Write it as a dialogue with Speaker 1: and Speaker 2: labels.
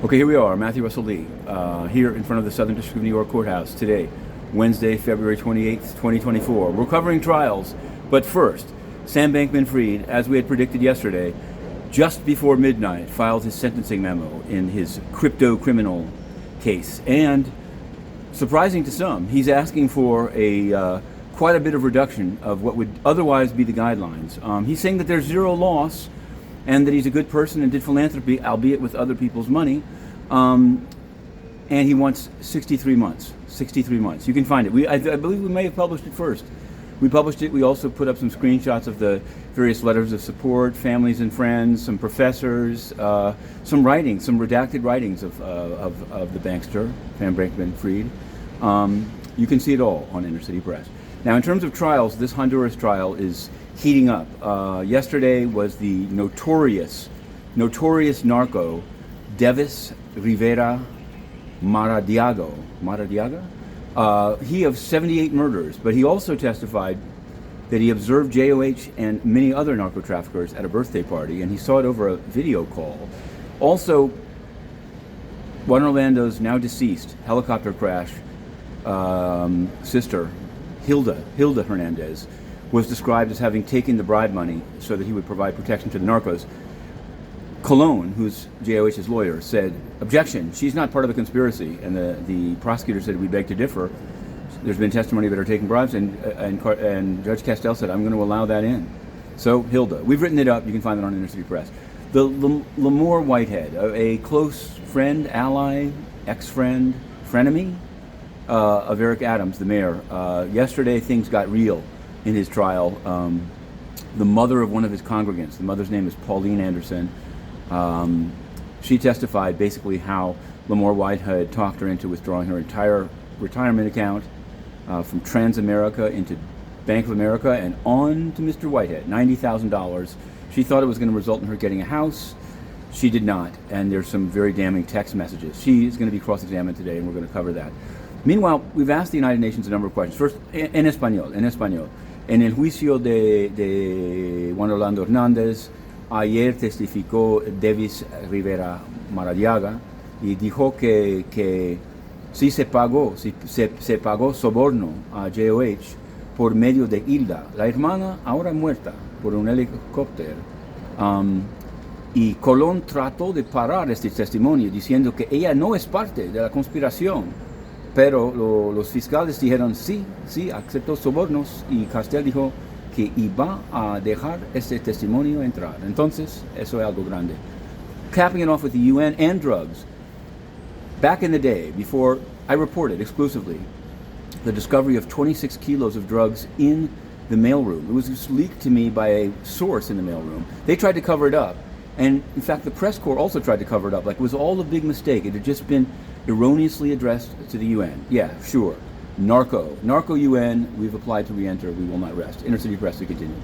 Speaker 1: Okay, here we are, Matthew Russell Lee, here in front of the Southern District of New York Courthouse today, Wednesday, February 28th, 2024. We're covering trials, but first, Sam Bankman-Fried, as we had predicted yesterday, just before midnight, filed his sentencing memo in his crypto criminal case. And, surprising to some, he's asking for quite a bit of reduction of what would otherwise be the guidelines. He's saying that there's zero loss, and that he's a good person and did philanthropy, albeit with other people's money. And he wants 63 months. 63 months. You can find it. I believe we may have published it first. We published it. We also put up some screenshots of the various letters of support, families and friends, some professors, some writings, some redacted writings of the bankster, Sam Bankman-Fried. You can see it all on Inner City Press. Now, in terms of trials, this Honduras trial is heating up. Yesterday was the notorious narco Devis Rivera Maradiaga. He of 78 murders, but he also testified that he observed JOH and many other narco traffickers at a birthday party, and he saw it over a video call. Also, Juan Orlando's now deceased helicopter crash sister, Hilda Hernandez, was described as having taken the bribe money so that he would provide protection to the narcos. Colon, who's JOH's lawyer, said, objection, she's not part of the conspiracy. And the prosecutor said, we beg to differ. There's been testimony that are taking bribes, and Judge Castell said, I'm going to allow that in. So, Hilda. We've written it up. You can find it on Inner City Press. The Lamor Whitehead, a close friend, ally, ex-friend, frenemy of Eric Adams, the mayor. Yesterday, things got real in his trial. The mother of one of his congregants, the mother's name is Pauline Anderson, she testified basically how Lamor Whitehead talked her into withdrawing her entire retirement account from Transamerica into Bank of America and on to Mr. Whitehead, $90,000. She thought it was going to result in her getting a house. She did not, and there's some very damning text messages. She is going to be cross-examined today, and we're going to cover that. Meanwhile, we've asked the United Nations a number of questions. First, en español. En el juicio de Juan Orlando Hernández, ayer testificó Devis Rivera Maradiaga y dijo que sí se pagó soborno a JOH por medio de Hilda, la hermana ahora muerta por un helicóptero. Y Colón trató de parar este testimonio diciendo que ella no es parte de la conspiración. Pero los fiscales dijeron sí, aceptó sobornos, y Castell dijo que iba a dejar este testimonio entrar. Entonces, eso es algo grande. Capping it off with the UN and drugs. Back in the day, before I reported exclusively the discovery of 26 kilos of drugs in the mailroom. It was just leaked to me by a source in the mailroom. They tried to cover it up. And in fact, the press corps also tried to cover it up. Like, it was all a big mistake. It had just been erroneously addressed to the UN. Yeah, sure. Narco UN, we've applied to re-enter. We will not rest. Inner City Press to continue.